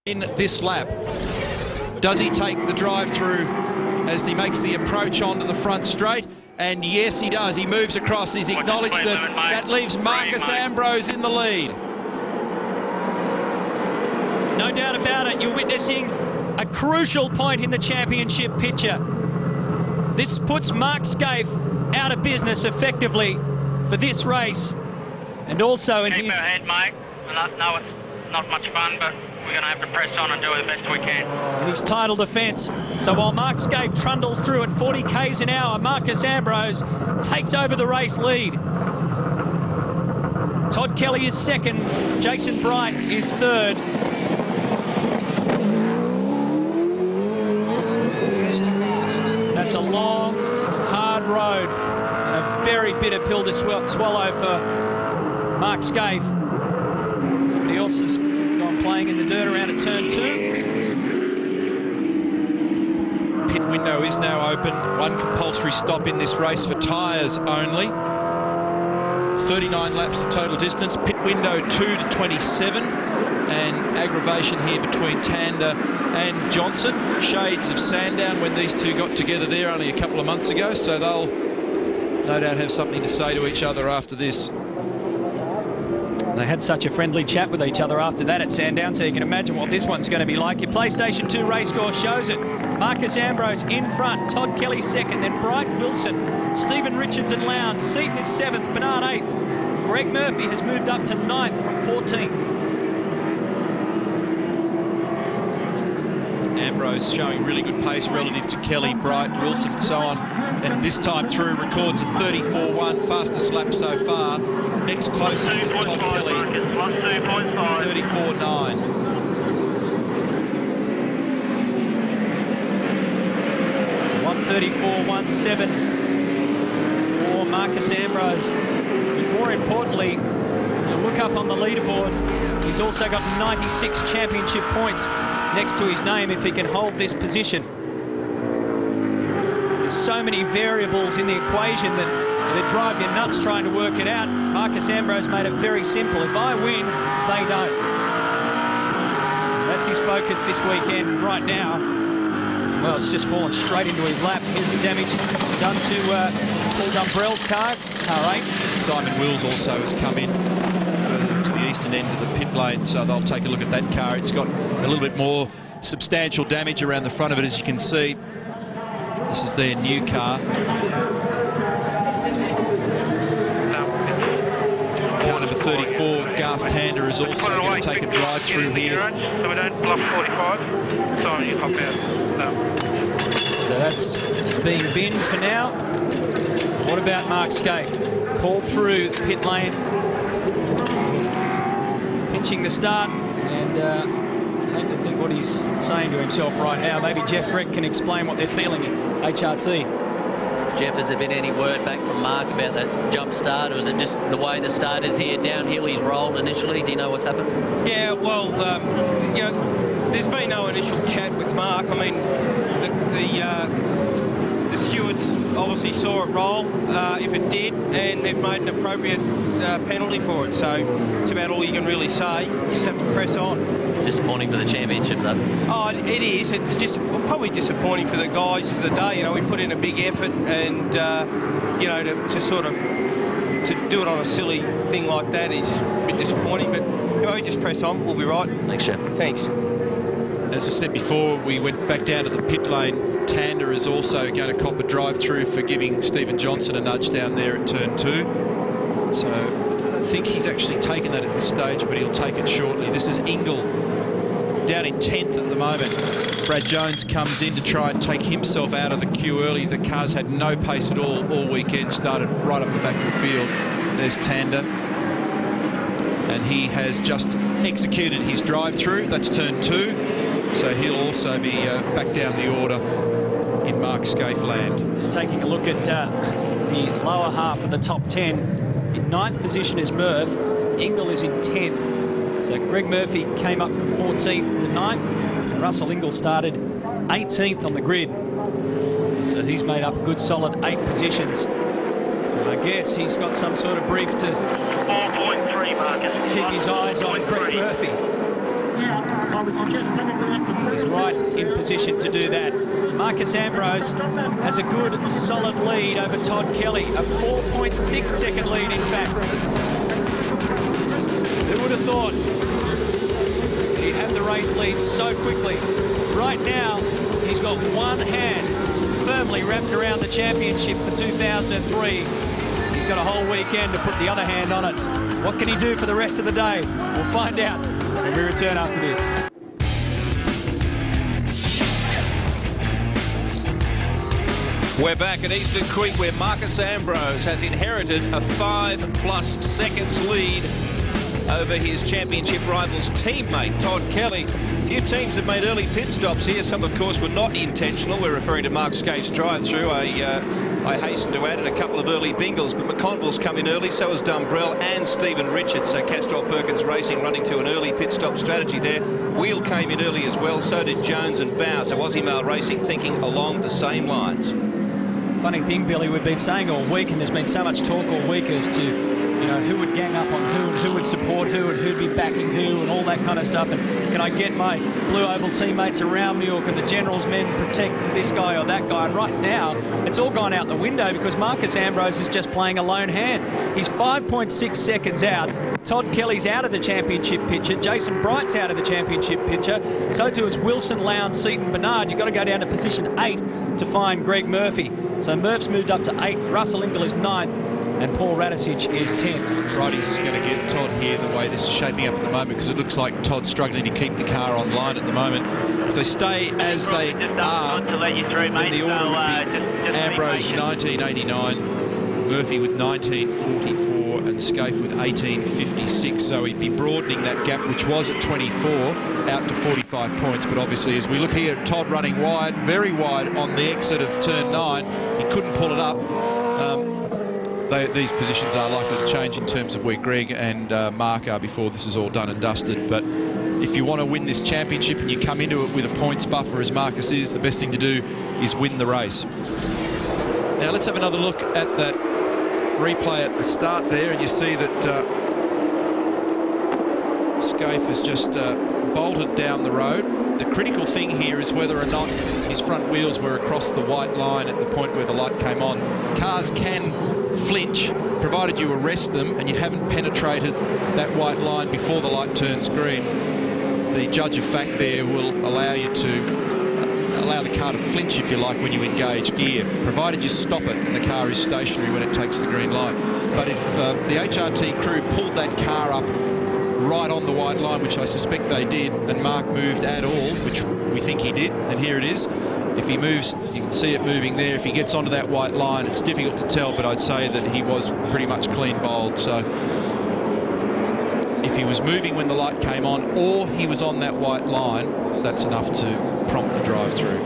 In this lap, does he take the drive through as he makes the approach onto the front straight? And yes, he does. He moves across. He's acknowledged that. That leaves Marcus Ambrose in the lead. No doubt about it. You're witnessing a crucial point in the championship picture. This puts Mark Scaife out of business effectively for this race. And also in Keep his... our head, mate. No, it's not much fun, but we're going to have to press on and do the best we can. in his title defence. So while Mark Scaife trundles through at 40 k's an hour, Marcus Ambrose takes over the race lead. Todd Kelly is second, Jason Bright is third. That's a long, hard road, and a very bitter pill to swallow for Mark Scaife. Somebody else has gone playing in the dirt around at turn 2. Pit window is now open. One compulsory stop in this race for tyres only. 39 laps the total distance. Pit window 2 to 27. And aggravation here between Tander and Johnson. Shades of Sandown when these two got together there only a couple of months ago. So they'll no doubt have something to say to each other after this. They had such a friendly chat with each other after that at Sandown, so you can imagine what this one's going to be like. Your PlayStation 2 race score shows it. Marcus Ambrose in front, Todd Kelly second, then Bright Wilson, Stephen Richards and Lowndes. Seaton is 7th, Bernard 8th. Greg Murphy has moved up to 9th from 14th. Ambrose showing really good pace relative to Kelly, Bright, Wilson and so on. And this time through records a 34.1, fastest lap so far. Next closest is Todd Kelly, 34.9. 134.17 for Marcus Ambrose. But more importantly, you look up on the leaderboard, he's also got 96 championship points next to his name if he can hold this position. There's so many variables in the equation that drive you nuts trying to work it out. Marcus Ambrose made it very simple. If I win, they don't. That's his focus this weekend right now. Well, it's just fallen straight into his lap. Here's the damage done to Paul Dumbrell's car, car 8. Simon Wills also has come in to the eastern end of the pit lane, so they'll take a look at that car. It's got a little bit more substantial damage around the front of it, as you can see. This is their new car. Car number 34, Garth Tander, is also going to take a drive through here. So we don't block 45. Sorry, you hop out. So that's being binned for now. What about Mark Scaife? Called through pit lane, pinching the start, and I hate to think what he's saying to himself right now. Maybe Jeff Grech can explain what they're feeling at HRT. Jeff, has there been any word back from Mark about that jump start, or is it just the way the start is here downhill? He's rolled initially. Do you know what's happened? Yeah, well, you know, there's been no initial chat with Mark. I mean, the stewards obviously saw it roll, if it did, and they've made an appropriate penalty for it. So it's about all you can really say. Just have to press on. Disappointing for the championship, though. Oh, it is. It's just probably disappointing for the guys for the day. You know, we put in a big effort, and you know, to sort of to do it on a silly thing like that is a bit disappointing. But you know, we just press on. We'll be right. Thanks, Jeff. Thanks. As I said before, we went back down to the pit lane. Tander is also going to cop a drive through for giving Stephen Johnson a nudge down there at turn 2. So I don't think he's actually taken that at this stage, but he'll take it shortly. This is Ingle down in 10th at the moment. Brad Jones comes in to try and take himself out of the queue early. The cars had no pace at all weekend, started right up the back of the field. There's Tander, and he has just executed his drive through. That's turn 2, so he'll also be back down the order in Mark Scaife land. Just taking a look at the lower half of the top 10. In 9th position is Murph. Ingle is in 10th. So Greg Murphy came up from 14th to 9th. Russell Ingle started 18th on the grid. So he's made up a good solid 8 positions. And I guess he's got some sort of brief to 4.3, Marcus. keep his eyes on Greg Murphy. He's right in position to do that. Marcus Ambrose has a good, solid lead over Todd Kelly, a 4.6 second lead, in fact. Who would have thought he'd have the race lead so quickly? Right now, he's got one hand firmly wrapped around the championship for 2003. He's got a whole weekend to put the other hand on it. What can he do for the rest of the day? We'll find out when we return after this. We're back at Eastern Creek, where Marcus Ambrose has inherited a 5+ seconds lead over his championship rival's teammate, Todd Kelly. A few teams have made early pit stops here. Some, of course, were not intentional. We're referring to Mark Skate's drive-through. I hasten to add in a couple of early bingles, but McConville's come in early, so has Dumbrell and Stephen Richards. So Castrol Perkins Racing running to an early pit stop strategy there. Wheel came in early as well, so did Jones and Bow. So Aussie Mail Racing thinking along the same lines. Funny thing, Billy, we've been saying all week, and there's been so much talk all week as to, you know, who would gang up on who and who would support who and who'd be backing who and all that kind of stuff. And can I get my Blue Oval teammates around me, or can the General's men protect this guy or that guy? And right now, it's all gone out the window because Marcus Ambrose is just playing a lone hand. He's 5.6 seconds out. Todd Kelly's out of the championship picture. Jason Bright's out of the championship picture. So too is Wilson, Lowndes, Seaton, Bernard. You've got to go down to position 8 to find Greg Murphy. So Murph's moved up to 8. Russell Ingall is 9th. And Paul Radicic is 10th. Right, he's going to get Todd here the way this is shaping up at the moment, because it looks like Todd's struggling to keep the car online at the moment. If they stay as they are, then the order would be Ambrose 1989, Murphy with 1944, and Scaife with 1856. So he'd be broadening that gap, which was at 24, out to 45 points. But obviously, as we look here at Todd running wide, very wide on the exit of turn 9, he couldn't pull it up. These positions are likely to change in terms of where Greg and Mark are before this is all done and dusted. But if you want to win this championship and you come into it with a points buffer, as Marcus is, the best thing to do is win the race. Now let's have another look at that replay at the start there, and you see that Scaife has just bolted down the road. The critical thing here is whether or not his front wheels were across the white line at the point where the light came on. Cars can flinch, provided you arrest them and you haven't penetrated that white line before the light turns green. The judge of fact there will allow you to allow the car to flinch, if you like, when you engage gear, provided you stop it and the car is stationary when it takes the green light. But if the HRT crew pulled that car up right on the white line, which I suspect they did, and Mark moved at all, which we think he did, and here it is. If he moves, you can see it moving there. If he gets onto that white line, it's difficult to tell, but I'd say that he was pretty much clean bowled. So if he was moving when the light came on, or he was on that white line, that's enough to prompt the drive-through.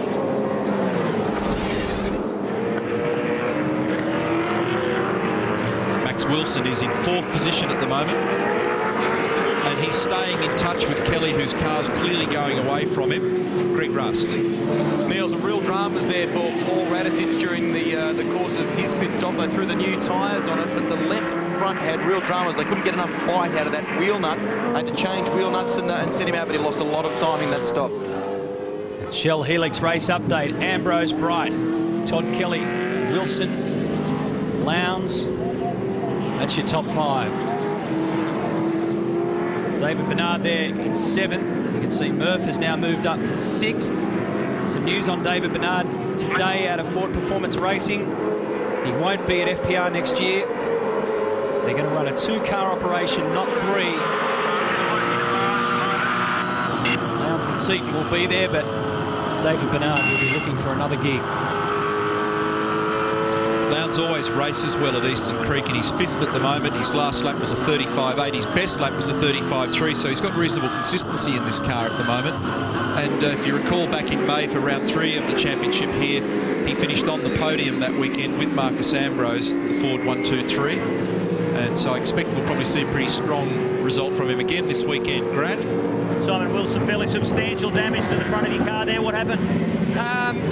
Max Wilson is in 4th position at the moment, and he's staying in touch with Kelly, whose car's clearly going away from him. Greg Rust. Neil, some real dramas there for Paul Radicic during the course of his pit stop. They threw the new tyres on it, but the left front had real dramas. They couldn't get enough bite out of that wheel nut. Had to change wheel nuts and send him out, but he lost a lot of time in that stop. Shell Helix race update. Ambrose, Bright, Todd Kelly, Wilson, Lowndes. That's your top 5. David Bernard there in 7th. You can see Murph has now moved up to 6th. Some news on David Bernard today out of Ford Performance Racing. He won't be at FPR next year. They're going to run a 2-car operation, not 3. Lowndes and Seaton will be there, but David Bernard will be looking for another gig. Lowndes always races well at Eastern Creek, and he's 5th at the moment. His last lap was a 35.8. His best lap was a 35.3, so he's got reasonable consistency in this car at the moment. And if you recall, back in May for round 3 of the championship here, he finished on the podium that weekend with Marcus Ambrose, the Ford 123. And so I expect we'll probably see a pretty strong result from him again this weekend, Grant. Simon Wilson, fairly substantial damage to the front of your car there. What happened?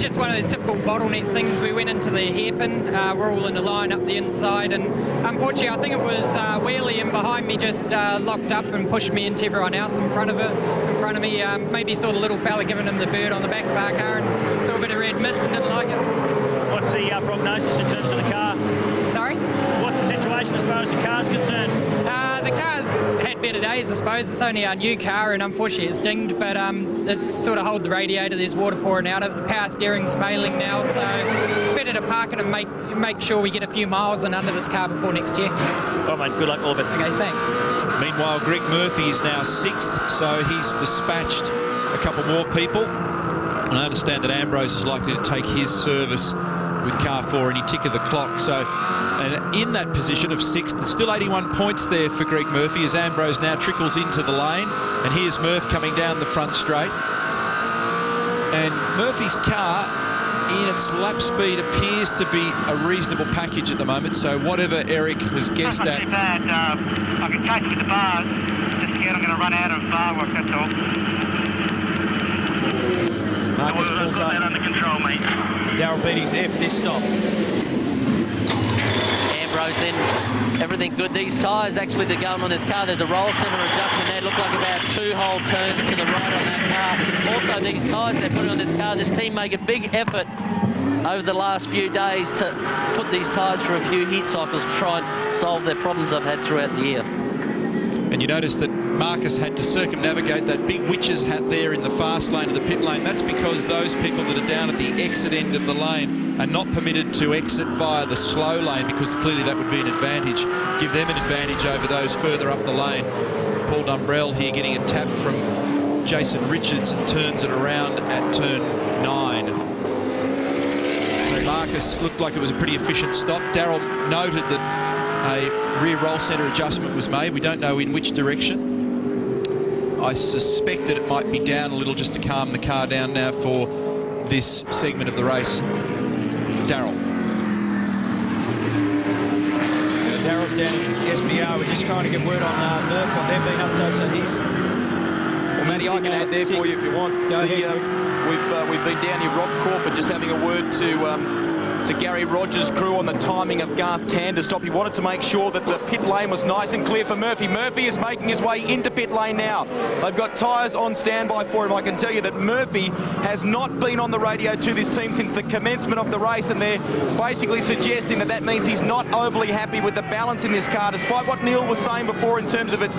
Just one of those typical bottleneck things. We went into the hairpin. We're all in a line up the inside, and unfortunately, I think it was Wheelie and behind me just locked up and pushed me into everyone else in front of me. Maybe saw the little fella giving him the bird on the back of our car and saw a bit of red mist and didn't like it. What's the prognosis in terms of the car? Sorry? What's the situation as far as the car's concerned? The car's had better days, I suppose. It's only our new car, and unfortunately it's dinged, but it's sort of hold the radiator. There's water pouring out of it. The power steering's failing now, so it's better to park it and make sure we get a few miles in under this car before next year. Well, mate, good luck, all the best. Okay, thanks. Meanwhile, Greg Murphy is now 6th, so he's dispatched a couple more people. And I understand that Ambrose is likely to take his service with car 4 any tick of the clock. So, and in that position of 6th, there's still 81 points there for Greg Murphy as Ambrose now trickles into the lane. And here's Murph coming down the front straight. And Murphy's car, in its lap speed, appears to be a reasonable package at the moment. So whatever Eric has guessed at. Not too bad. I can touch with the bars. Just scared I'm going to run out of bar work, that's all. Marcus pulls up. That under control, mate. Darryl Beattie's there for this stop. Ambrose in, everything good. These tyres, actually, they're going on this car. There's a roll center adjustment there. Look like about 2 whole turns to the right on that car. Also, these tyres they're putting on this car, this team make a big effort over the last few days to put these tyres for a few heat cycles to try and solve their problems they've had throughout the year. And you notice that Marcus had to circumnavigate that big witch's hat there in the fast lane of the pit lane. That's because those people that are down at the exit end of the lane are not permitted to exit via the slow lane, because clearly that would be an advantage. Give them an advantage over those further up the lane. Paul Dumbrell here getting a tap from Jason Richards and turns it around at turn 9. So Marcus looked like it was a pretty efficient stop. Darryl noted that a rear roll centre adjustment was made. We don't know in which direction. I suspect that it might be down a little just to calm the car down now for this segment of the race. Darryl. Darryl's down in SBR. We're just trying to get word on Murph, what they've been up to, so he's... Well, Matty, I can add there for you if you want. Go ahead. We've been down here, Rob Crawford, just having a word to Gary Rogers' crew on the timing of Garth Tander's stop. He wanted to make sure that the pit lane was nice and clear for Murphy. Murphy is making his way into pit lane now. They've got tyres on standby for him. I can tell you that Murphy has not been on the radio to this team since the commencement of the race, and they're basically suggesting that that means he's not overly happy with the balance in this car, despite what Neil was saying before in terms of its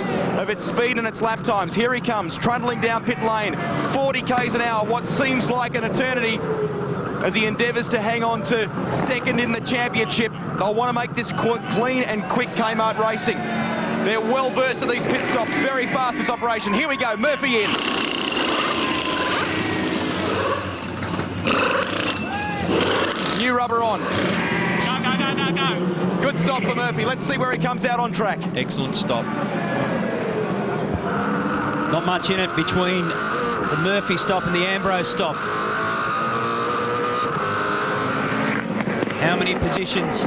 speed and its lap times. Here he comes, trundling down pit lane, 40 k's an hour, what seems like an eternity, as he endeavours to hang on to second in the championship. They'll want to make this clean and quick Kmart racing. They're well versed at these pit stops, very fast this operation. Here we go, Murphy in. New rubber on. Go. Good stop for Murphy. Let's see where he comes out on track. Excellent stop. Not much in it between the Murphy stop and the Ambrose stop. How many positions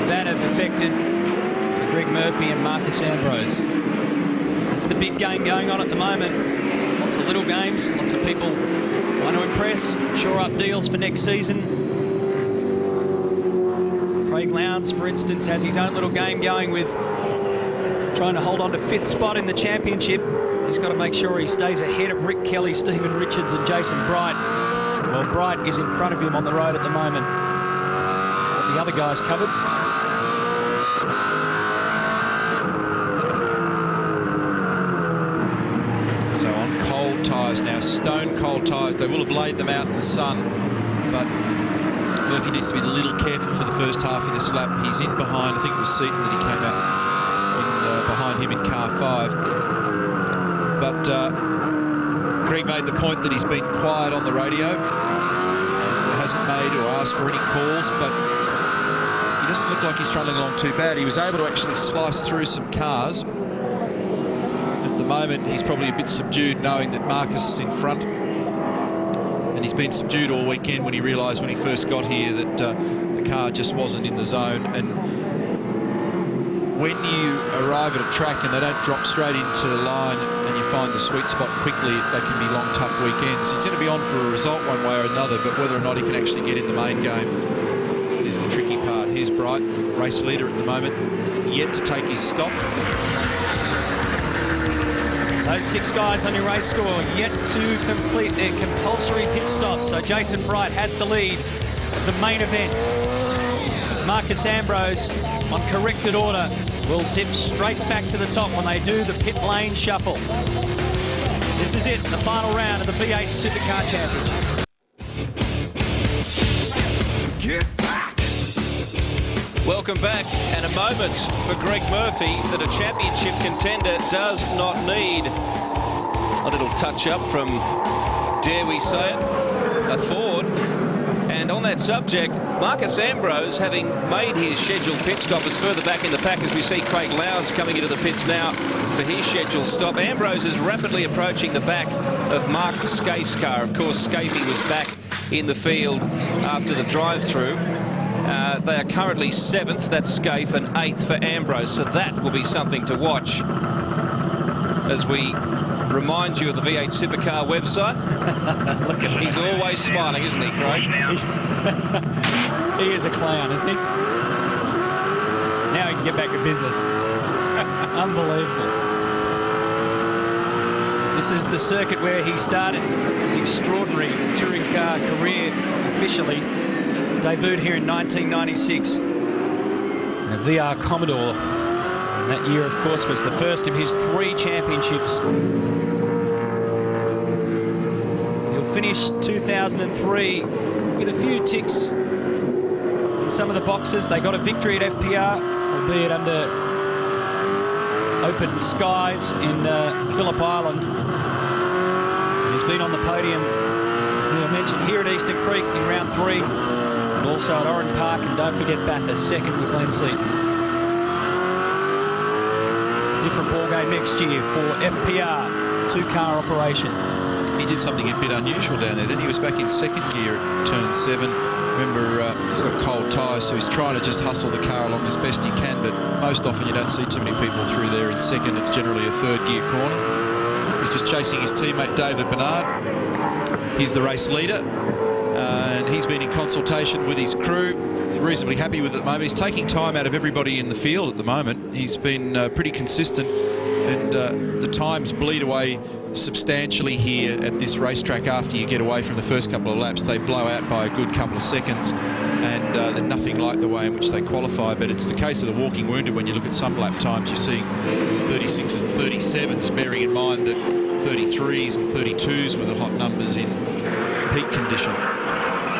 that have affected for Greg Murphy and Marcus Ambrose? It's the big game going on at the moment. Lots of little games, lots of people trying to impress, shore up deals for next season. Craig Lowndes, for instance, has his own little game going with trying to hold on to 5th spot in the championship. He's got to make sure he stays ahead of Rick Kelly, Stephen Richards and Jason Bright. Well, Bright is in front of him on the road at the moment. Got the other guys covered. So on cold tyres now, stone cold tyres. They will have laid them out in the sun, but Murphy needs to be a little careful for the first half of this lap. He's in behind, I think it was Seaton that he came out behind him in car 5. But Greg made the point that he's been quiet on the radio and hasn't made or asked for any calls, but he doesn't look like he's trundling along too bad. He was able to actually slice through some cars. At the moment, he's probably a bit subdued knowing that Marcus is in front. And he's been subdued all weekend when he realised when he first got here that the car just wasn't in the zone. And when you arrive at a track and they don't drop straight into the line and you find the sweet spot quickly, they can be long, tough weekends. He's going to be on for a result one way or another, but whether or not he can actually get in the main game is the tricky part. Here's Bright, race leader at the moment, yet to take his stop. Those 6 guys on your race score yet to complete their compulsory pit stop. So Jason Bright has the lead of the main event. Marcus Ambrose, on corrected order, will zip straight back to the top when they do the pit lane shuffle. This is it, the final round of the V8 Supercar Championship. Welcome back, and a moment for Greg Murphy that a championship contender does not need. A little touch-up from, dare we say it, a Ford. And on that subject, Marcus Ambrose, having made his scheduled pit stop, is further back in the pack as we see Craig Lowndes coming into the pits now for his scheduled stop. Ambrose is rapidly approaching the back of Mark Skaife's car. Of course, Skaife was back in the field after the drive-through. They are currently 7th, that's Skaife, and 8th for Ambrose, so that will be something to watch as we remind you of the V8 Supercar website. Look at him. He's always smiling, isn't he, Craig? He is a clown, isn't he? Now he can get back to business. Unbelievable. This is the circuit where he started his extraordinary touring car career officially. Debuted here in 1996 in a VR Commodore. And that year, of course, was the first of his 3 championships. He'll finish 2003 with a few ticks in some of the boxes. They got a victory at FPR, albeit under open skies in Phillip Island. And he's been on the podium, as Neil mentioned, here at Eastern Creek in round 3. And also at Oran Park, and don't forget Bathurst, 2nd with Glenn Seaton. Different ball game next year for FPR, 2-car operation. He did something a bit unusual down there. Then he was back in 2nd gear at turn 7. Remember, he's got cold tyres, so he's trying to just hustle the car along as best he can, but most often you don't see too many people through there in 2nd. It's generally a 3rd gear corner. He's just chasing his teammate David Bernard. He's the race leader. And he's been in consultation with his crew, reasonably happy with it at the moment. He's taking time out of everybody in the field at the moment. He's been pretty consistent, and the times bleed away substantially here at this racetrack after you get away from the first couple of laps. They blow out by a good couple of seconds, and they're nothing like the way in which they qualify. But it's the case of the walking wounded when you look at some lap times. You're seeing 36s and 37s, bearing in mind that 33s and 32s were the hot numbers in peak condition.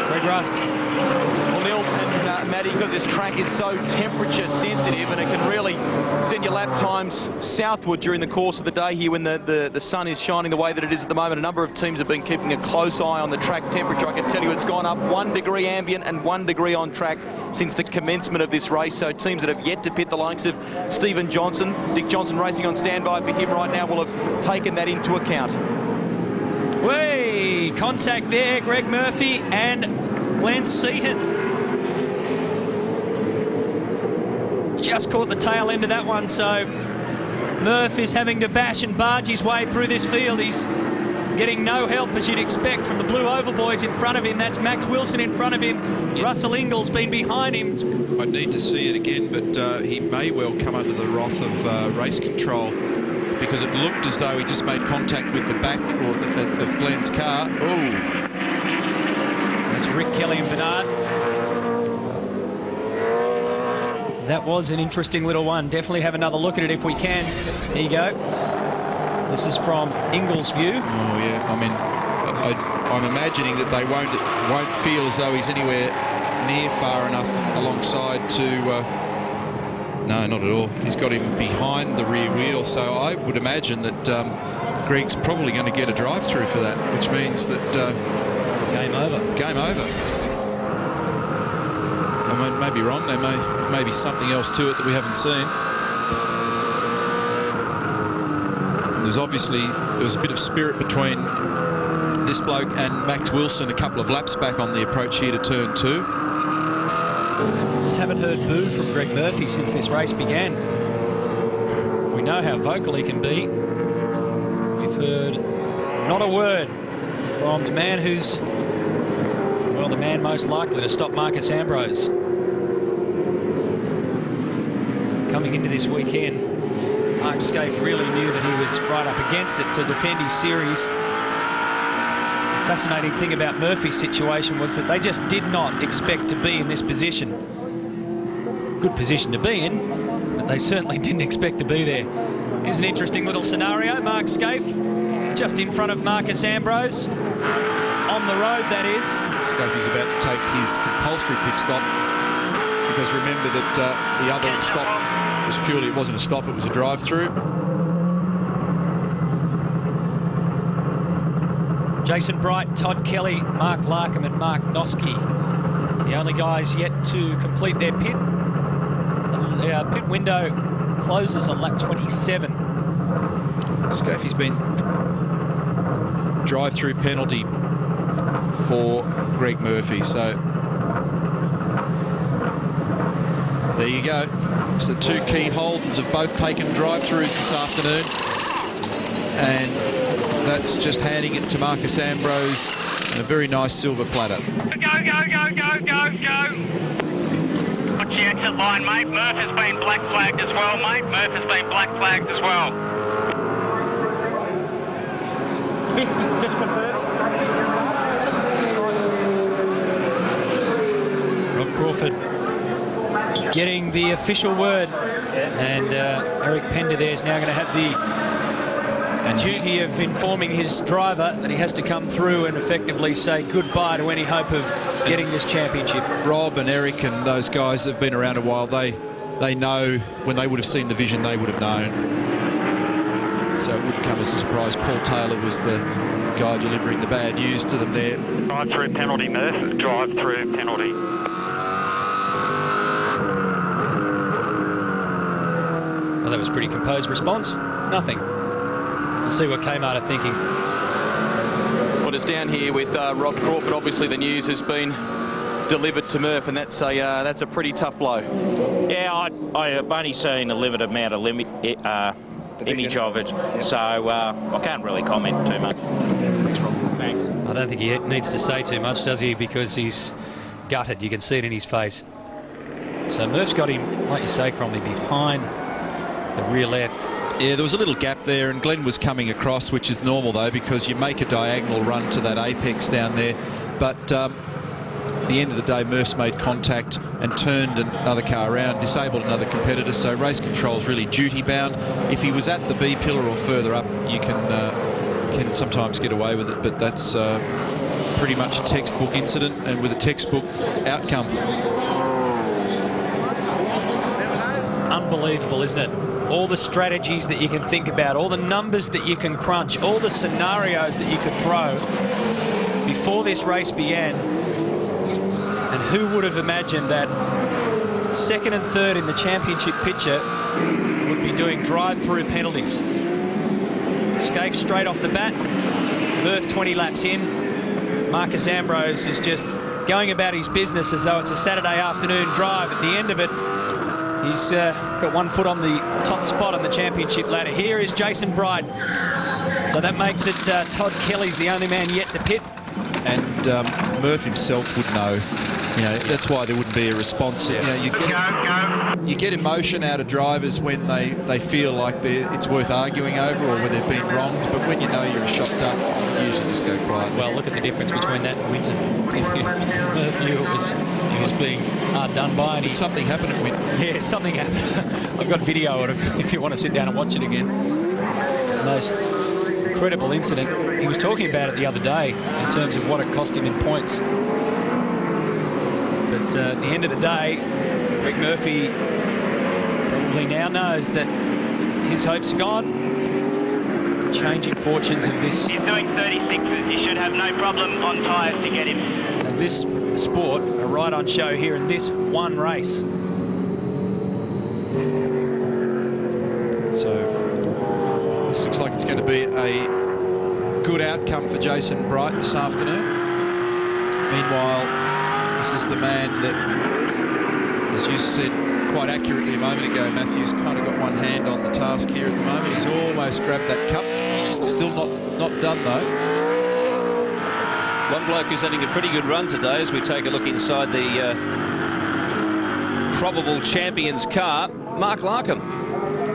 Greg Rust. Well, Neil and Matty, because this track is so temperature sensitive and it can really send your lap times southward during the course of the day here when the sun is shining the way that it is at the moment. A number of teams have been keeping a close eye on the track temperature. I can tell you it's gone up 1 degree ambient and 1 degree on track since the commencement of this race. So teams that have yet to pit, the likes of Stephen Johnson, Dick Johnson racing on standby for him right now, will have taken that into account. Way contact there, Greg Murphy and Glenn Seaton. Just caught the tail end of that one, so Murph is having to bash and barge his way through this field. He's getting no help, as you'd expect, from the Blue Oval boys in front of him. That's Max Wilson in front of him. Yep. Russell Ingall's been behind him. I'd need to see it again, but he may well come under the wrath of race control, because it looked as though he just made contact with the back of Glenn's car. Oh, that's Rick Kelly and Bernard. That was an interesting little one. Definitely have another look at it if we can. There you go. This is from Ingall's view. Oh yeah, I mean, I'm imagining that they won't feel as though he's anywhere near far enough alongside to. No, not at all. He's got him behind the rear wheel, so I would imagine that Greg's probably going to get a drive-through for that, which means that game over. Game over. I may be wrong. There may be something else to it that we haven't seen. There was a bit of spirit between this bloke and Max Wilson a couple of laps back on the approach here to turn 2. Just haven't heard boo from Greg Murphy since this race began. know how vocal he can be. We've heard not a word from the man who's, well, the man most likely to stop Marcus Ambrose. Coming into this weekend, Mark Scaife really knew that he was right up against it to defend his series. The fascinating thing about Murphy's situation was that they just did not expect to be in this position. Good position to be in, but they certainly didn't expect to be there. Here's an interesting little scenario. Mark Scaife just in front of Marcus Ambrose. On the road, that is. Scaife is about to take his compulsory pit stop, because remember that the other stop was purely, it wasn't a stop, it was a drive-through. Jason Bright, Todd Kelly, Mark Larkham and Mark Noski, the only guys yet to complete their pit. The pit window closes on lap 27. Scaife's been drive-through penalty for Greg Murphy, so there you go. So the two key Holdens have both taken drive-throughs this afternoon, and that's just handing it to Marcus Ambrose on a very nice silver platter. Go, go, go, go, go, go. Watch the exit line, mate. Murph has been black flagged as well, mate. Murph has been black flagged as well. 50, just confirm. Rob Crawford getting the official word, and Eric Pender there is now going to have the duty of informing his driver that he has to come through and effectively say goodbye to any hope of getting this championship. Rob and Eric and those guys have been around a while. They know when they would have seen the vision, they would have known. So it wouldn't come as a surprise. Paul Taylor was the guy delivering the bad news to them there. Drive-through penalty, Murph. Drive-through penalty. Well, that was a pretty composed response. Nothing. We'll see what came out of thinking. Well, it's down here with Rob Crawford. Obviously, the news has been delivered to Murph, and that's a pretty tough blow. Yeah, I've only seen a limited amount of image of it, so I can't really comment too much. Thanks. I don't think he needs to say too much, does he? Because he's gutted. You can see it in his face. So Murph's got him, like you say, Cromley, behind the rear left. Yeah, there was a little gap there, and Glenn was coming across, which is normal, though, because you make a diagonal run to that apex down there. But at the end of the day, Murph's made contact and turned another car around, disabled another competitor, so race control's really duty-bound. If he was at the B pillar or further up, you can sometimes get away with it, but that's pretty much a textbook incident, and with a textbook outcome. Unbelievable, isn't it? All the strategies that you can think about, all the numbers that you can crunch, all the scenarios that you could throw before this race began. And who would have imagined that second and third in the championship picture would be doing drive-through penalties? Scaife straight off the bat, Murph 20 laps in. Marcus Ambrose is just going about his business as though it's a Saturday afternoon drive. At the end of it, he's got one foot on the top spot on the championship ladder. Here is Jason Bright. So that makes it Todd Kelly's the only man yet to pit. And Murph himself would know. You know, that's why there wouldn't be a response. You know, you get emotion out of drivers when they feel like it's worth arguing over or where they've been wronged. But when you know you're shocked up, you usually just go quiet. Well, look at the difference between that and Winton. Murph knew he was being hard done by. And something happened at Winton. Yeah, something happened. I've got video of it if you want to sit down and watch it again. Most incredible incident. He was talking about it the other day in terms of what it cost him in points. But at the end of the day, Greg Murphy probably now knows that his hopes are gone. Changing fortunes of this. He's doing 36s. You should have no problem on tyres to get him. Of this sport, a ride-on show here in this one race. So this looks like it's going to be a good outcome for Jason Bright this afternoon. Meanwhile, this is the man that, as you said, quite accurately a moment ago, Matthew's kind of got one hand on the task here at the moment. He's almost grabbed that cup. Still not done, though. One bloke who's having a pretty good run today as we take a look inside the probable champion's car, Mark Larkham.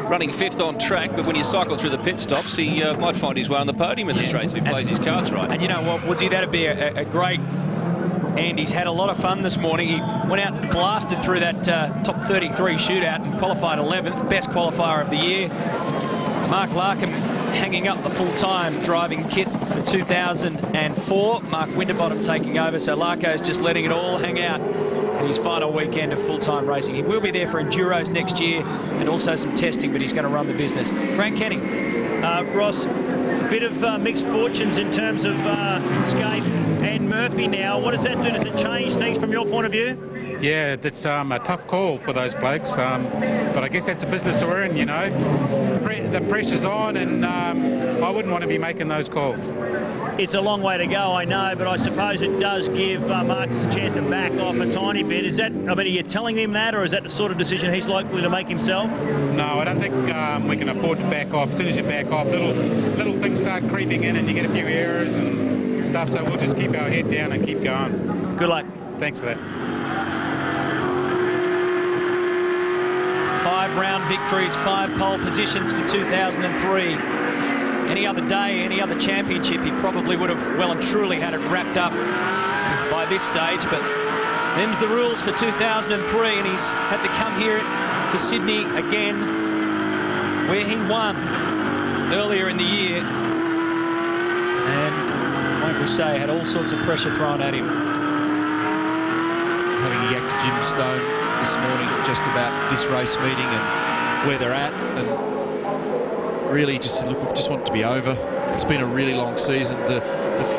Running 5th on track, but when you cycle through the pit stops, he might find his way on the podium in this race if he plays his cards right. And you know what, Woodsy, that'd be a great... And he's had a lot of fun this morning. He went out and blasted through that top 33 shootout and qualified 11th, best qualifier of the year. Mark Larkham hanging up the full-time driving kit for 2004. Mark Winterbottom taking over, so Larko's just letting it all hang out in his final weekend of full-time racing. He will be there for Enduros next year and also some testing, but he's going to run the business. Grant Kenny. Ross, a bit of mixed fortunes in terms of Scaife and Murphy now. What does that do? Does it change things from your point of view? Yeah, that's a tough call for those blokes, but I guess that's the business we're in, you know. The pressure's on, and I wouldn't want to be making those calls. It's a long way to go, I know, but I suppose it does give Marcus a chance to back off a tiny bit. Is that, I mean, are you telling him that, or is that the sort of decision he's likely to make himself? No, I don't think we can afford to back off. As soon as you back off, little things start creeping in and you get a few errors and stuff, so we'll just keep our head down and keep going. Good luck. Thanks for that. 5 round victories, 5 pole positions for 2003. Any other day, any other championship, he probably would have well and truly had it wrapped up by this stage, but them's the rules for 2003, and he's had to come here to Sydney again, where he won earlier in the year, and like we say, had all sorts of pressure thrown at him. Having a yak to Jim Stone this morning just about this race meeting and where they're at, and really just said, look, we just want it to be over. It's been a really long season. The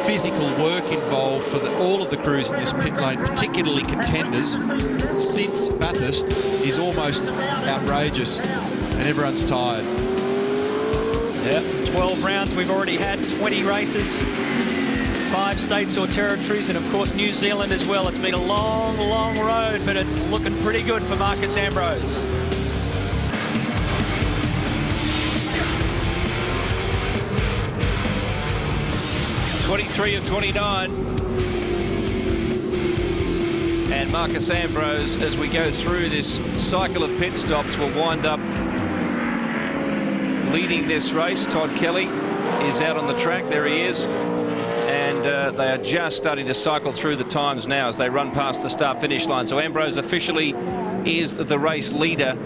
physical work involved for all of the crews in this pit lane, particularly contenders, since Bathurst is almost outrageous, and everyone's tired. Yeah, 12 rounds. We've already had 20 races, 5 states or territories, and of course New Zealand as well. It's been a long, long road, but it's looking pretty good for Marcus Ambrose. '23 of 29. And Marcus Ambrose, as we go through this cycle of pit stops, will wind up leading this race. Todd Kelly is out on the track. There he is. And they are just starting to cycle through the times now as they run past the start-finish line. So Ambrose officially is the race leader,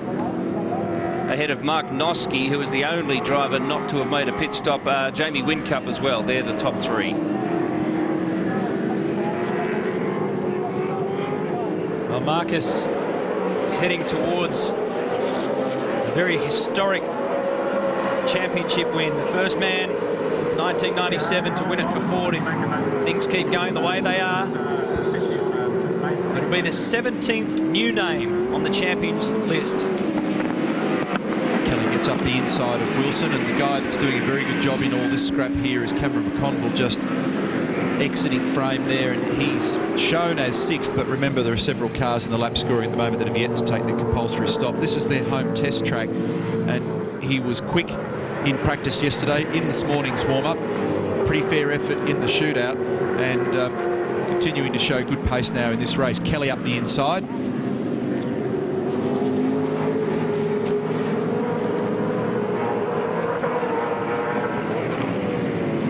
ahead of Mark Noske, who is the only driver not to have made a pit stop. Jamie Whincup as well. They're the top 3. Well, Marcus is heading towards a very historic championship win. The first man since 1997 to win it for Ford, if things keep going the way they are. It'll be the 17th new name on the champions list. Gets up the inside of Wilson, and the guy that's doing a very good job in all this scrap here is Cameron McConville, just exiting frame there, and he's shown as 6th, but remember there are several cars in the lap scoring at the moment that have yet to take the compulsory stop. This is their home test track, and he was quick in practice yesterday, in this morning's warm-up. Pretty fair effort in the shootout, and continuing to show good pace now in this race. Kelly up the inside.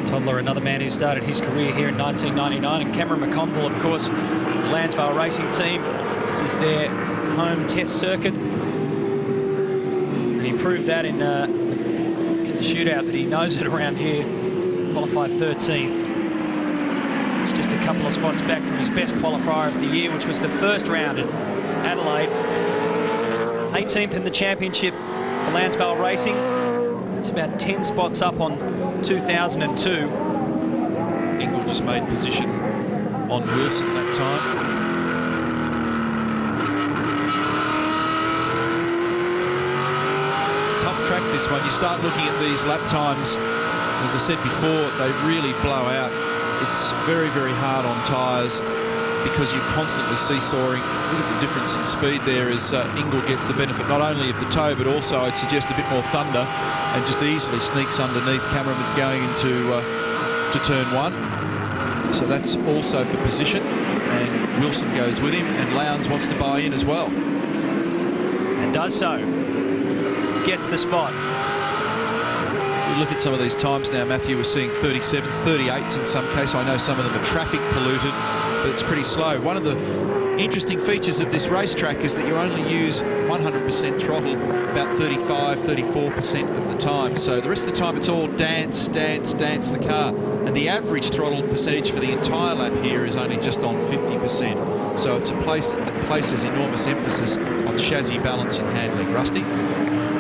Toddler, another man who started his career here in 1999, and Cameron McConville, of course, Lansvale Racing Team. This is their home test circuit, and he proved that in the shootout that he knows it around here. Qualified 13th. It's just a couple of spots back from his best qualifier of the year, which was the first round at Adelaide. 18th in the championship for Lansvale Racing. It's about 10 spots up on 2002. Ingle just made position on Wilson that time. It's a tough track, this one. You start looking at these lap times, as I said before, they really blow out. It's very, very hard on tyres. because you're constantly seesawing. Look at the difference in speed there as Ingle gets the benefit not only of the toe, but also I'd suggest a bit more thunder, and just easily sneaks underneath Cameron going into to turn 1. So that's also for position, and Wilson goes with him, and Lowndes wants to buy in as well. And does so. Gets the spot. You look at some of these times now, Matthew, we're seeing 37s, 38s in some case. I know some of them are traffic polluted, but it's pretty slow. One of the interesting features of this racetrack is that you only use 100% throttle about 35, 34% of the time. So the rest of the time it's all dance, dance, dance the car. And the average throttle percentage for the entire lap here is only just on 50%. So it's a place that places enormous emphasis on chassis balance and handling. Rusty?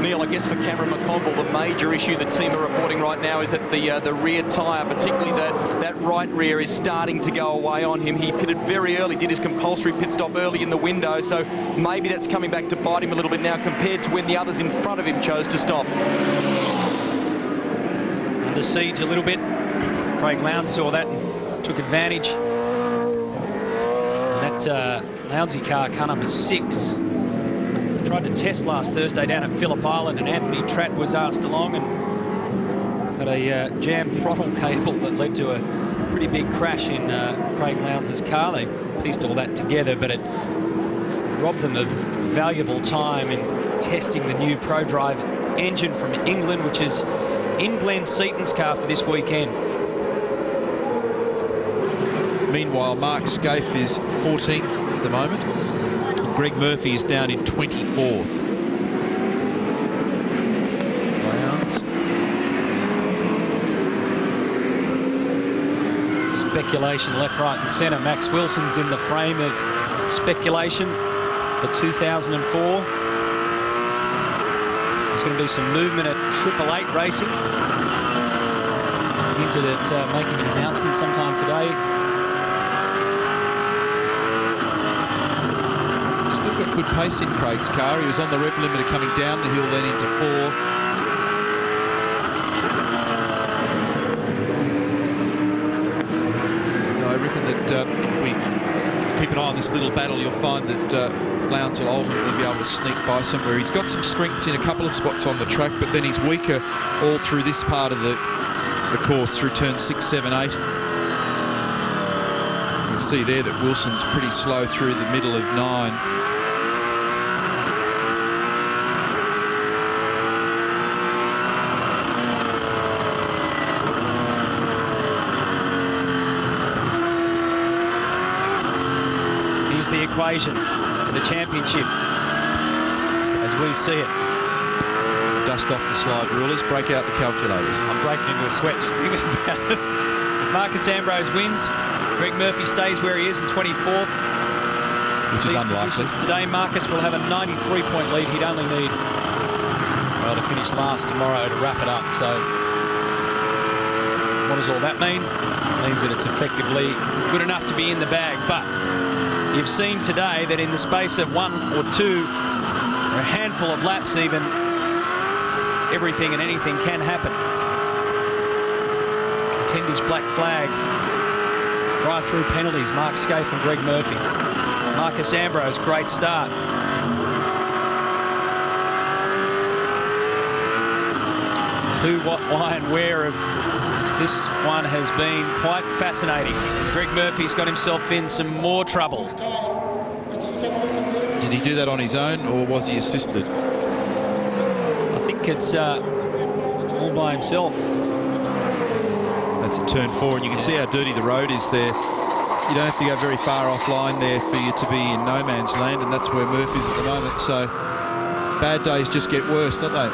Neil, I guess for Cameron McConville, the major issue the team are reporting right now is that the rear tyre, particularly that right rear, is starting to go away on him. He pitted very early, did his compulsory pit stop early in the window, so maybe that's coming back to bite him a little bit now compared to when the others in front of him chose to stop. Under siege a little bit. Craig Lowndes saw that and took advantage. And that Lounsey car number 6. Tried to test last Thursday down at Phillip Island, and Anthony Tratt was asked along and had a jammed throttle cable that led to a pretty big crash in Craig Lowndes' car. They pieced all that together, but it robbed them of valuable time in testing the new ProDrive engine from England, which is in Glenn Seaton's car for this weekend. Meanwhile, Mark Scaife is 14th at the moment. Greg Murphy is down in 24th. Lowndes. Speculation left, right and centre. Max Wilson's in the frame of speculation for 2004. There's going to be some movement at 888 Racing. Hinted at making an announcement sometime today. Still got good pace in Craig's car. He was on the rev limiter coming down the hill, then into 4. I reckon that if we keep an eye on this little battle, you'll find that Lowndes will ultimately be able to sneak by somewhere. He's got some strengths in a couple of spots on the track, but then he's weaker all through this part of the course, through turns 6, 7, 8. You can see there that Wilson's pretty slow through the middle of 9. The equation for the championship as we see it. Dust off the slide rulers, break out the calculators. I'm breaking into a sweat just thinking about it. If Marcus Ambrose wins, Greg Murphy stays where he is in 24th. Which is unlikely. Today, Marcus will have a 93-point lead. He'd only need, well, to finish last tomorrow to wrap it up. So what does all that mean? It means that it's effectively good enough to be in the bag, but you've seen today that in the space of 1 or 2, or a handful of laps even, everything and anything can happen. Contenders black flagged. Drive-through penalties, Mark Scaife and Greg Murphy. Marcus Ambrose, great start. Who, what, why and where of this one has been quite fascinating. Greg Murphy's got himself in some more trouble. Did he do that on his own, or was he assisted? I think it's all by himself. That's at turn 4, and you can see how dirty the road is there. You don't have to go very far offline there for you to be in no man's land, and that's where Murph is at the moment. So bad days just get worse, don't they?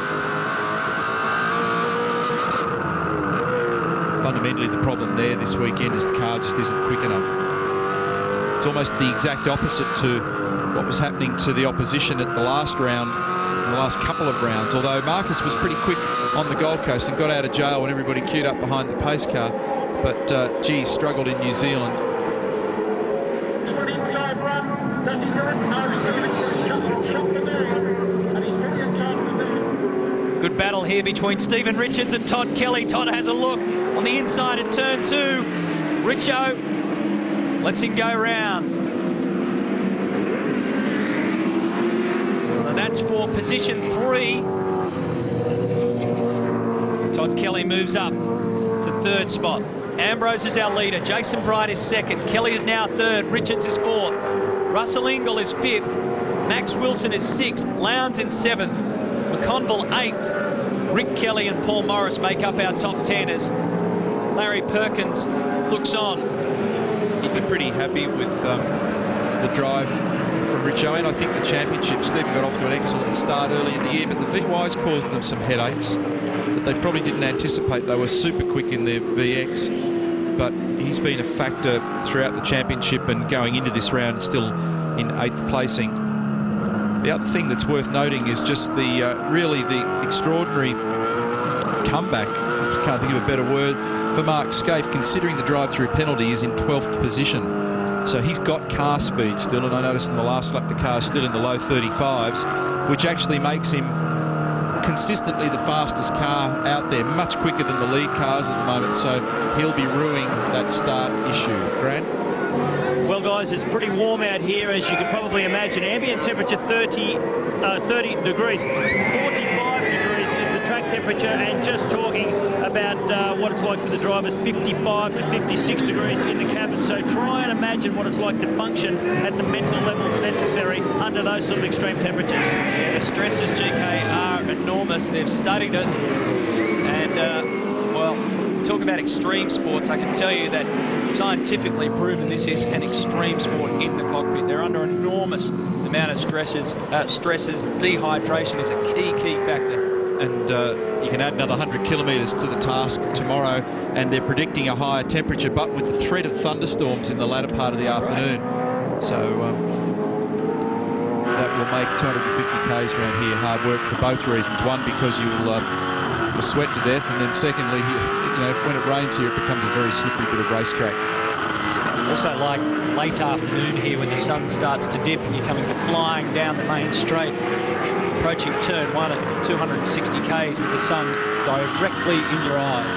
Fundamentally, the problem there this weekend is the car just isn't quick enough. It's almost the exact opposite to what was happening to the opposition at the last round, in the last couple of rounds, although Marcus was pretty quick on the Gold Coast and got out of jail when everybody queued up behind the pace car, but gee, struggled in New Zealand. Good battle here between Stephen Richards and Todd Kelly. Todd has a look on the inside at turn 2. Richo Lets him go round. So that's for position 3. Todd Kelly moves up to 3rd spot. Ambrose is our leader. Jason Bright is 2nd. Kelly is now 3rd. Richards is 4th. Russell Ingall is 5th. Max Wilson is 6th. Lowndes in 7th. McConville 8th. Rick Kelly and Paul Morris make up our top 10 as Larry Perkins looks on. He'd be pretty happy with the drive from Rich Owen. I think the championship, Stephen got off to an excellent start early in the year, but the VYs caused them some headaches that they probably didn't anticipate. They were super quick in their VX, but he's been a factor throughout the championship and going into this round still in 8th placing. The other thing that's worth noting is just the really the extraordinary comeback, can't think of a better word, for Mark Skaife, considering the drive-through penalty, is in 12th position. So he's got car speed still, and I noticed in the last lap the car's still in the low 35s, which actually makes him consistently the fastest car out there, much quicker than the lead cars at the moment, so he'll be ruining that start issue. Grant? Well, guys, it's pretty warm out here, as you can probably imagine. Ambient temperature 30 degrees. 45 degrees is the track temperature, and just talking about what it's like for the drivers, 55 to 56 degrees in the cabin. So try and imagine what it's like to function at the mental levels necessary under those sort of extreme temperatures. Yeah, the stresses, GK, are enormous. They've studied it, and well, talk about extreme sports. I can tell you that scientifically proven this is an extreme sport in the cockpit. They're under enormous amount of stresses. Dehydration is a key factor. And you can add another 100 kilometres to the task tomorrow, and they're predicting a higher temperature, but with the threat of thunderstorms in the latter part of the afternoon. So that will make 250 k's around here hard work for both reasons. One, because you'll sweat to death, and then secondly, you know, when it rains here, it becomes a very slippery bit of racetrack. Also like late afternoon here when the sun starts to dip and you're coming flying down the main straight, approaching turn 1 at 260 k's with the sun directly in your eyes.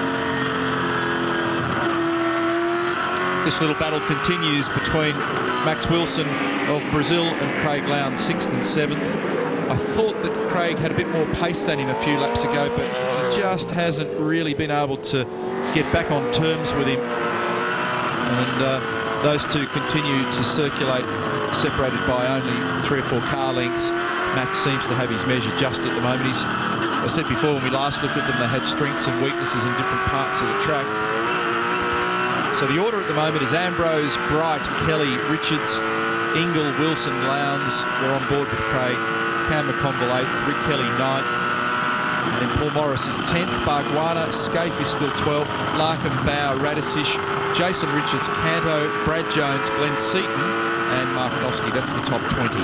This little battle continues between Max Wilson of Brazil and Craig Lowndes, 6th and 7th. I thought that Craig had a bit more pace than him a few laps ago, but he just hasn't really been able to get back on terms with him. And those two continue to circulate, separated by only 3 or 4 car lengths. Max seems to have his measure just at the moment. I said before, when we last looked at them, they had strengths and weaknesses in different parts of the track. So the order at the moment is Ambrose, Bright, Kelly, Richards, Ingall, Wilson, Lowndes. We're on board with Craig. Cam McConville 8th, Rick Kelly 9th. And then Paul Morris is 10th, Bargwanna, Skaife is still 12th, Larkin, Bauer, Radisic, Jason Richards, Canto, Brad Jones, Glenn Seaton, and Martinovski. That's the top 20.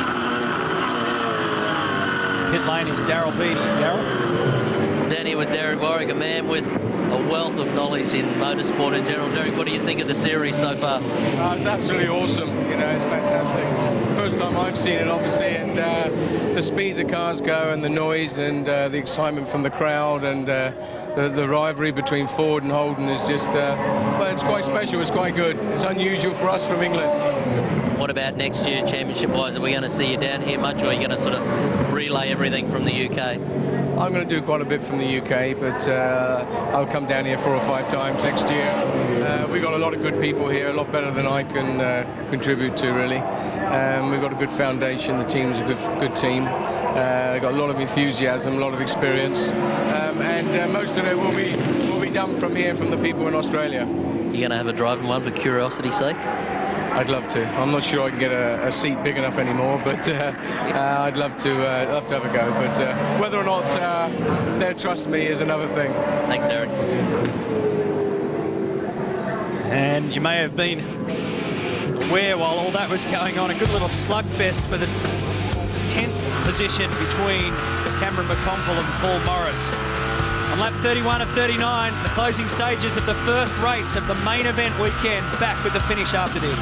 Pit lane is Daryl Beattie. Daryl? Down here with Derek Warwick, a man with a wealth of knowledge in motorsport in general. Derek, what do you think of the series so far? It's absolutely awesome. You know, it's fantastic. First time I've seen it, obviously, and the speed the cars go and the noise and the excitement from the crowd and the rivalry between Ford and Holden is just, well, it's quite special. It's quite good. It's unusual for us from England. What about next year, championship-wise? Are we going to see you down here much, or are you going to sort of relay everything from the UK? I'm going to do quite a bit from the UK, but I'll come down here 4 or 5 times next year. We've got a lot of good people here, a lot better than I can contribute to, really. We've got a good foundation. The team's a good team. They've got a lot of enthusiasm, a lot of experience, and most of it will be done from here, from the people in Australia. You're going to have a driving one for curiosity's sake? I'd love to. I'm not sure I can get a seat big enough anymore, but I'd love to have a go. But whether or not they'll trust me is another thing. Thanks, Eric. And you may have been aware while all that was going on, a good little slugfest for the 10th position between Cameron McConville and Paul Morris. On lap 31 of 39, the closing stages of the first race of the main event weekend. Back with the finish after this.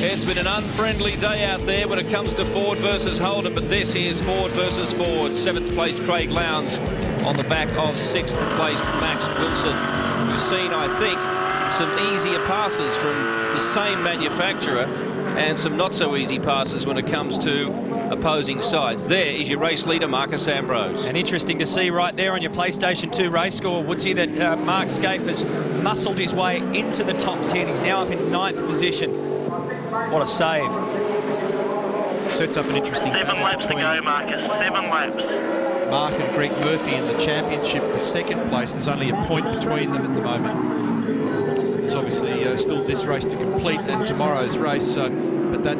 It's It's been an unfriendly day out there when it comes to Ford versus Holden, but this is Ford versus Ford. 7th placed Craig Lowndes on the back of 6th placed Max Wilson. We've seen, I think, some easier passes from the same manufacturer and some not so easy passes when it comes to opposing sides. There is your race leader, Marcus Ambrose. And interesting to see right there on your PlayStation 2 race score, Woodsy, that Mark Scaife has muscled his way into the top 10. He's now up in 9th position. What a save. Sets up an interesting 7 laps to go, Marcus. 7 laps. Mark and Greg Murphy in the championship for 2nd place. There's only a point between them at the moment. It's obviously still this race to complete and tomorrow's race, but that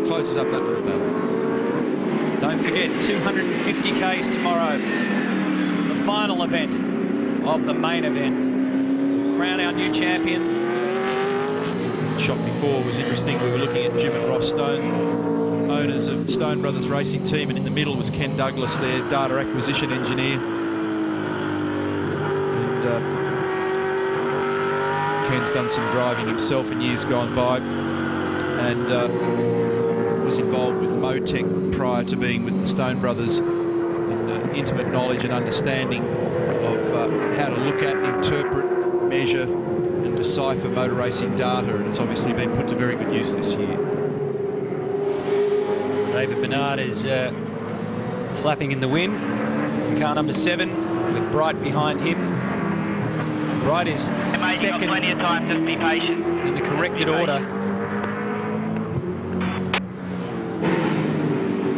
closes up that little battle. Don't forget, 250Ks tomorrow. The final event of the main event. Crown our new champion. Shot before was interesting. We were looking at Jim and Ross Stone, owners of the Stone Brothers Racing Team, and in the middle was Ken Douglas, their data acquisition engineer. And Ken's done some driving himself in years gone by, and was involved with Motec prior to being with the Stone Brothers, and intimate knowledge and understanding of how to look at, interpret, measure and decipher motor racing data, and it's obviously been put to very good use this year. David Bernard is flapping in the wind. Car number 7 with Bright behind him. Bright is second plenty of time, just be patient. in the corrected order.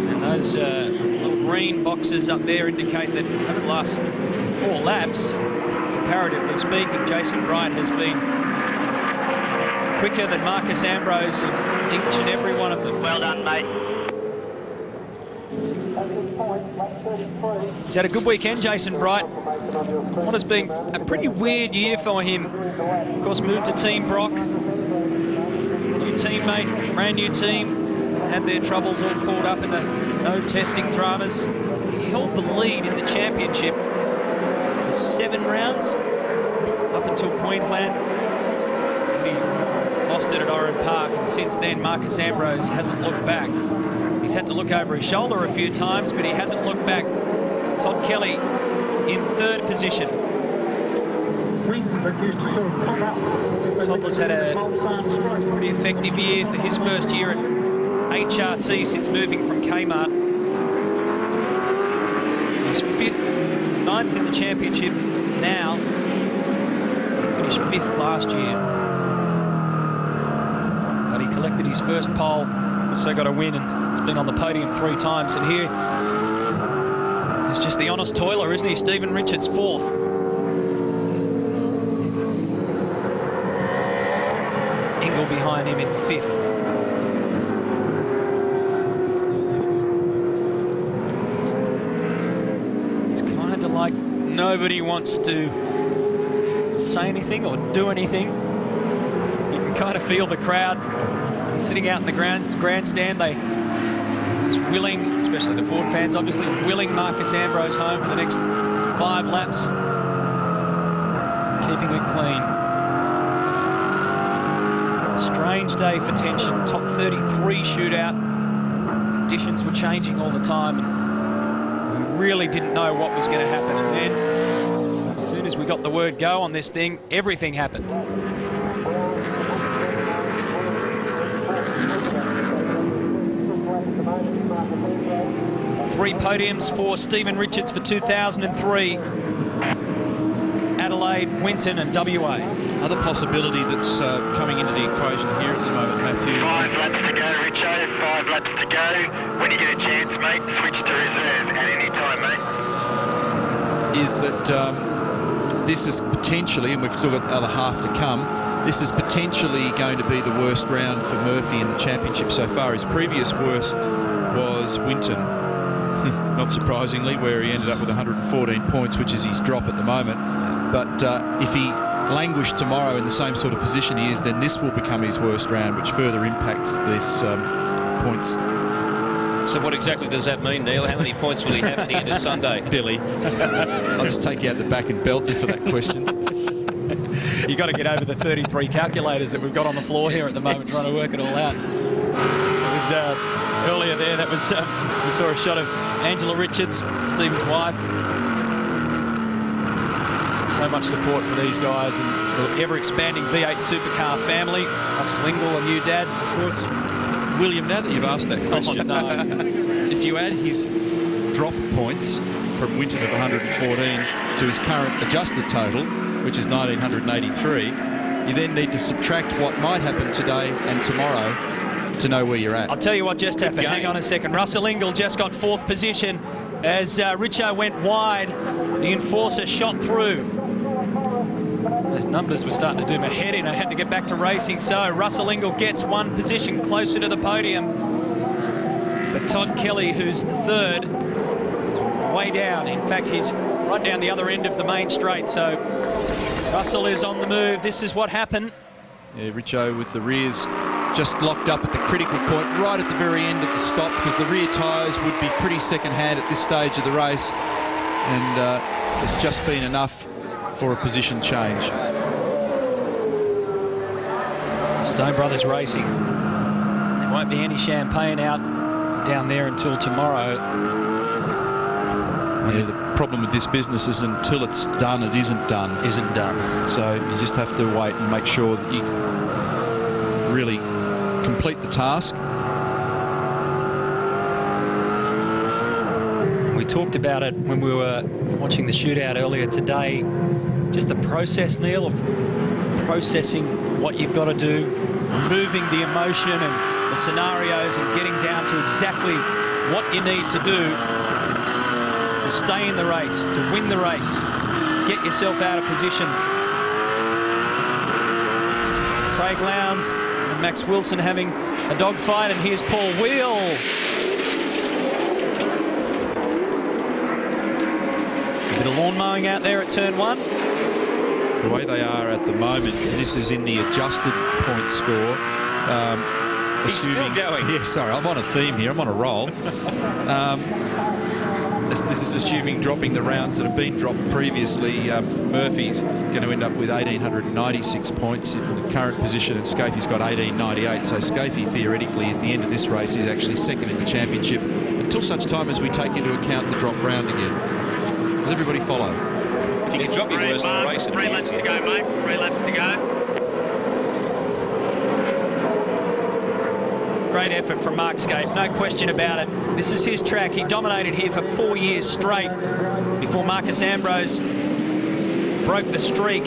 And those little green boxes up there indicate that over the last 4 laps, comparatively speaking, Jason Bright has been quicker than Marcus Ambrose in each and every one of them. Well done, mate. He's had a good weekend, Jason Bright. What has been a pretty weird year for him. Of course, moved to Team Brock. New teammate, brand new team. Had their troubles all caught up in the no testing dramas. He held the lead in the championship for 7 rounds up until Queensland. He lost it at Oran Park, and since then Marcus Ambrose hasn't looked back. He's had to look over his shoulder a few times, but he hasn't looked back. Todd Kelly in 3rd position. Toddler's had a pretty effective year for his first year at HRT since moving from Kmart. He's 9th in the championship now. He finished 5th last year. But he collected his first pole, also got a win, and has been on the podium 3 times. And here is just the honest toiler, isn't he? Stephen Richards, 4th. Ingle behind him in 5th. It's kind of like nobody wants to say anything or do anything. You can kind of feel the crowd sitting out in the grandstand. They just willing, especially the Ford fans, obviously willing Marcus Ambrose home for the next 5 laps, keeping it clean. Strange day for tension. Top 33 shootout. Conditions were changing all the time, and we really didn't know what was going to happen. And then, as soon as we got the word go on this thing, everything happened. 3 podiums for Stephen Richards for 2003. Adelaide, Winton and WA. Other possibility that's coming into the equation here at the moment, Matthew. 5 laps to go, Richo. 5 laps to go. When you get a chance, mate, switch to reserve at any time, mate. Is that this is potentially, and we've still got the other half to come, this is potentially going to be the worst round for Murphy in the championship so far. His previous worst was Winton, not surprisingly, where he ended up with 114 points, which is his drop at the moment. But if he languished tomorrow in the same sort of position he is, then this will become his worst round, which further impacts this points. So what exactly does that mean, Neil? How many points will he have at the end of Sunday? Billy, I'll just take you out the back and belt you for that question. You've got to get over the 33 calculators that we've got on the floor here at the moment, trying to work it all out. It was earlier there. That was we saw a shot of Angela Richards, Stephen's wife. So much support for these guys and the ever-expanding V8 Supercar family. Russell Ingall, a new dad, of course. William, now that you've asked that question, Oh, no. if you add his drop points from Winton of 114 to his current adjusted total, which is 1983, you then need to subtract what might happen today and tomorrow to know where you're at. I'll tell you what just happened. Hang on a second. Russell Ingall just got 4th position as Richo went wide. The enforcer shot through. Those numbers were starting to do my head in. I had to get back to racing. So Russell Ingall gets 1 position closer to the podium. But Todd Kelly, who's 3rd, is way down. In fact, he's right down the other end of the main straight. So Russell is on the move. This is what happened. Yeah, Richo with the rears just locked up at the critical point right at the very end of the stop, because the rear tyres would be pretty second-hand at this stage of the race, and it's just been enough for a position change. Stone Brothers Racing. There won't be any champagne out down there until tomorrow. Yeah, the problem with this business is until it's done, it isn't done. Isn't done. So you just have to wait and make sure that you really complete the task. We talked about it when we were watching the shootout earlier today. Just the process, Neil, of processing what you've got to do, removing the emotion and the scenarios and getting down to exactly what you need to do to stay in the race, to win the race, get yourself out of positions. Craig Lowndes and Max Wilson having a dogfight, and here's Paul Wheel. A bit of lawn mowing out there at turn 1. The way they are at the moment, this is in the adjusted point score. He's still going. Yeah, sorry, I'm on a theme here. I'm on a roll. This is assuming dropping the rounds that have been dropped previously. Murphy's going to end up with 1,896 points in the current position, and Scafie's got 1,898. So Scafie, theoretically, at the end of this race, is actually 2nd in the championship until such time as we take into account the drop round again. Does everybody follow? If you can drop your worst in the race, it'll be 3 laps easier. to go, mate. 3 laps to go. Great effort from Mark Scaife, no question about it. This is his track. He dominated here for 4 years straight before Marcus Ambrose broke the streak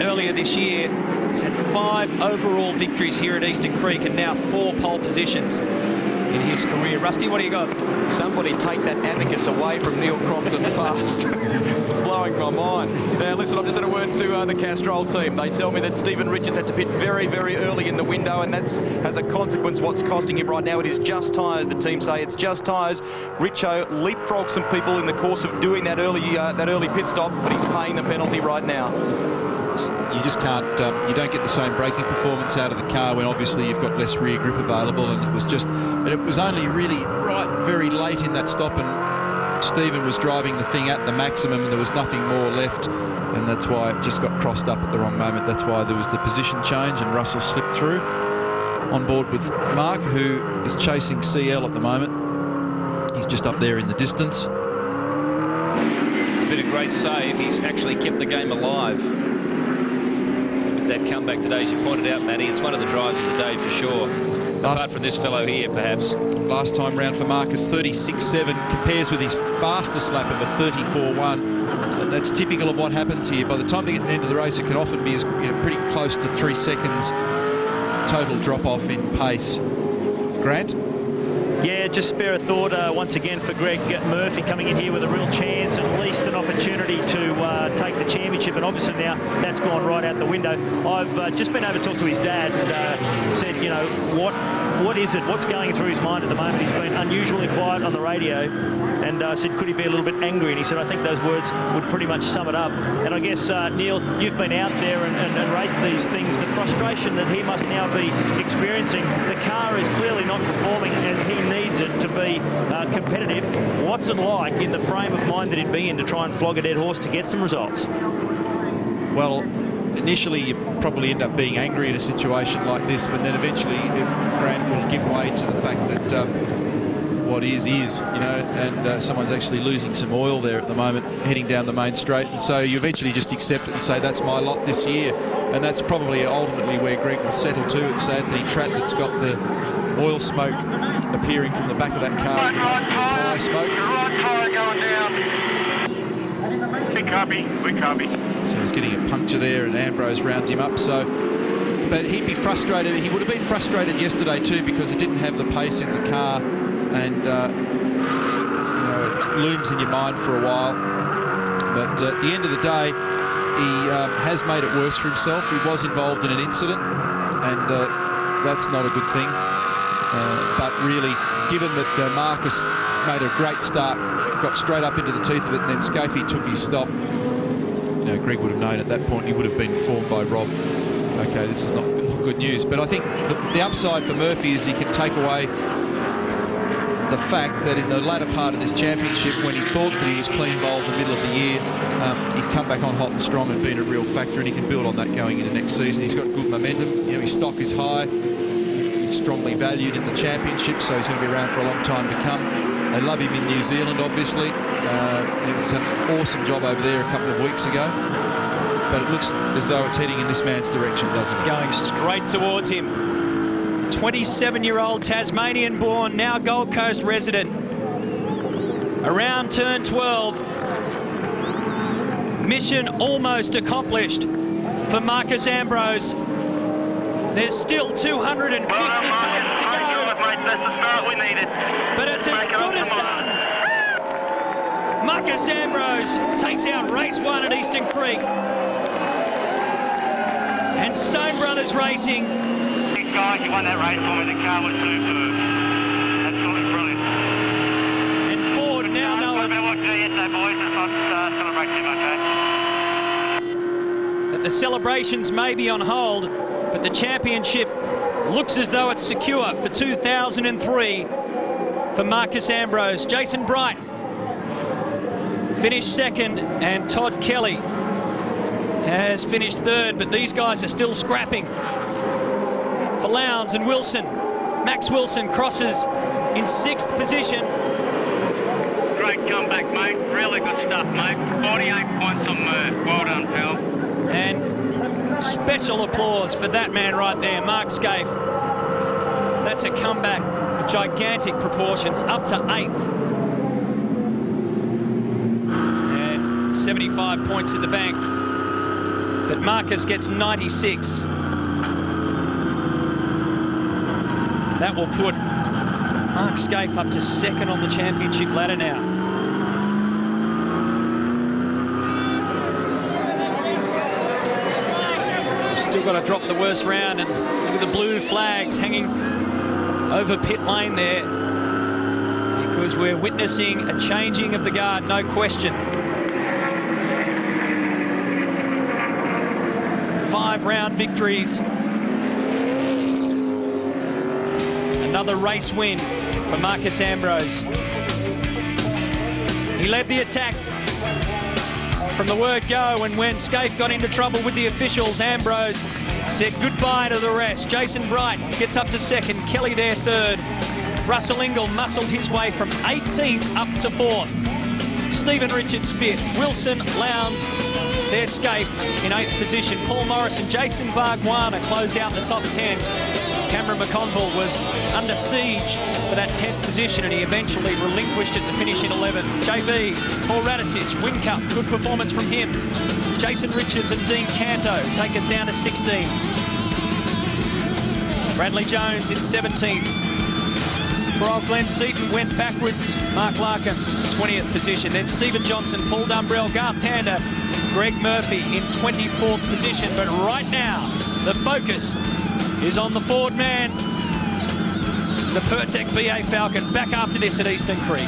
earlier this year. He's had 5 overall victories here at Eastern Creek and now 4 pole positions in his career. Rusty, what do you got? Somebody take that abacus away from Neil Crompton fast. It's blowing my mind. Now, listen, I've just had a word to the Castrol team. They tell me that Stephen Richards had to pit very, very early in the window, and that's, as a consequence, what's costing him right now. It is just tyres, the team say. It's just tyres. Richo leapfrogged some people in the course of doing that early pit stop, but he's paying the penalty right now. You just can't, you don't get the same braking performance out of the car when obviously you've got less rear grip available, and it was only really very late in that stop, and Stephen was driving the thing at the maximum and there was nothing more left, and that's why it just got crossed up at the wrong moment. That's why there was the position change and Russell slipped through. On board with Mark, who is chasing CL at the moment. He's just up there in the distance. It's been a great save. He's actually kept the game alive with that comeback today, as you pointed out, Matty. It's one of the drives of the day for sure. Apart from this fellow here, perhaps. Last time round for Marcus, 36.7, compares with his fastest lap of a 34.1. So that's typical of what happens here. By the time they get to the end of the race, it can often be pretty close to 3 seconds total drop-off in pace. Grant? Yeah, just spare a thought once again for Greg Murphy coming in here with a real chance and at least an opportunity to take the championship, and obviously now that's gone right out the window. I've just been over to talk to his dad and said, you know, what is it? What's going through his mind at the moment? He's been unusually quiet on the radio, and said, could he be a little bit angry? And he said, I think those words would pretty much sum it up. And I guess, Neil, you've been out there and raced these things. The frustration that he must now be experiencing. The car is clearly not performing as he needs it to be competitive. What's it like in the frame of mind that he'd be in to try and flog a dead horse to get some results? Well, initially probably end up being angry in a situation like this, but then eventually Grant will give way to the fact that what is, you know, and someone's actually losing some oil there at the moment, heading down the main straight, and so you eventually just accept it and say, that's my lot this year, and that's probably ultimately where Greg will settle to. It's Anthony Tratt that's got the oil smoke appearing from the back of that car, tyre smoke. Right tyre going down. We copy. So he's getting a puncture there, and Ambrose rounds him up. So, but he'd be frustrated. He would have been frustrated yesterday too, because it didn't have the pace in the car, and you know, it looms in your mind for a while. But at the end of the day, he has made it worse for himself. He was involved in an incident, and that's not a good thing. But really, given that Marcus made a great start, got straight up into the teeth of it, and then Scafie took his stop, you know, Greg would have known at that point. He would have been informed by Rob, okay, this is not good news. But I think the upside for Murphy is he can take away the fact that in the latter part of this championship, when he thought that he was clean bowled in the middle of the year, he's come back on hot and strong and been a real factor, and he can build on that going into next season. He's got good momentum. You know, his stock is high. He's strongly valued in the championship, so he's going to be around for a long time to come. They love him in New Zealand, obviously. It was an awesome job over there a couple of weeks ago. But it looks as though it's heading in this man's direction, doesn't it? Going straight towards him. 27-year-old Tasmanian-born, now Gold Coast resident. Around turn 12. Mission almost accomplished for Marcus Ambrose. There's still 250 k's to go. That's the start we needed. But it's as good as done. Marcus Ambrose takes out race 1 at Eastern Creek. And Stone Brothers Racing. Thanks, guys. You won that race for me. The car was superb. Absolutely brilliant. And Ford now knowing that the celebrations may be on hold, but the championship looks as though it's secure for 2003 for Marcus Ambrose. Jason Bright finished second, and Todd Kelly has finished third, but these guys are still scrapping for Lowndes and Wilson. Max Wilson crosses in 6th position. Great comeback, mate. Really good stuff, mate. 48 points on Murph. Well done, pal. And special applause for that man right there, Mark Scaife. That's a comeback of gigantic proportions, up to 8th. And 75 points in the bank. But Marcus gets 96. That will put Mark Scaife up to 2nd on the championship ladder now. Still got to drop the worst round, and look at the blue flags hanging over pit lane there, because we're witnessing a changing of the guard, no question. 5-round victories. Another race win for Marcus Ambrose. He led the attack from the word go, and when Scaife got into trouble with the officials, Ambrose said goodbye to the rest. Jason Bright gets up to 2nd, Kelly there 3rd. Russell Ingall muscled his way from 18th up to 4th. Stephen Richards 5th. Wilson, Lowndes, their Scaife in 8th position. Paul Morris and Jason Bargwana close out the top 10. Cameron McConville was under siege for that 10th position, and he eventually relinquished it to finish in 11th. JB, Paul Radicic, Whincup, good performance from him. Jason Richards and Dean Canto take us down to 16. Bradley Jones in 17th. For old Glenn Seaton went backwards. Mark Larkin, 20th position. Then Stephen Johnson, Paul Dumbrell, Garth Tander, Greg Murphy in 24th position. But right now, the focus is on the Ford man, the Pertec V8 Falcon, back after this at Eastern Creek.